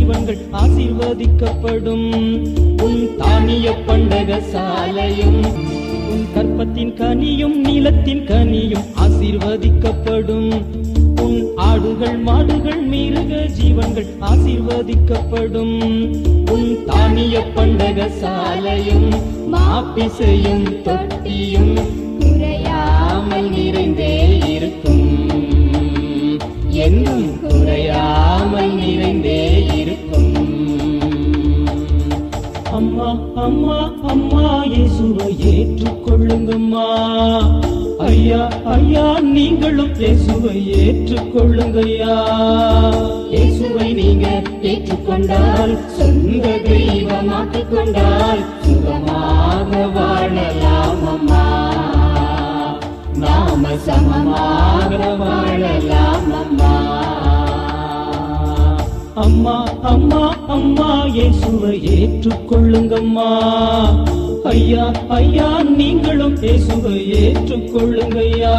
ஜீவன்கள் ஆசீர்வதிக்கப்படும். உன் தானிய பண்டக சாலையும் உன் கற்பத்தின் கனியும் நீலத்தின் கனியும் ஆசீர்வதிக்கப்படும். உன் ஆடுகள் மாடுகள் மிருக ஜீவன்கள் ஆசீர்வதிக்கப்படும். உன் தானிய பண்டக சாலையும் மாப்பிசையும் தொட்டியும் குறையாமல் நிறைந்தே இருக்கும். என்றும் குறையாமல் நிறைந்தே இருக்கும். அம்மா அம்மா அம்மா இயேசுவை ஏற்றுக்கொள்ளுங்கம்மா. ஐயா ஐயா நீங்களும் இயேசுவை ஏற்றுக்கொள்ளுங்கய்யா. இயேசுவை நீங்க ஏற்றுக்கொண்டால் சொந்த தெய்வமாக்கிக் கொண்டால் சுகமாக வாழலாம் அம்மா. நாம சமமாக வாழலாம் அம்மா. அம்மா அம்மா அம்மா இயேசுவை ஏற்றுக்கொள்ளுங்கம்மா. ஐயா ஐயா நீங்களும் இயேசுவை ஏற்றுக்கொள்ளுங்கய்யா.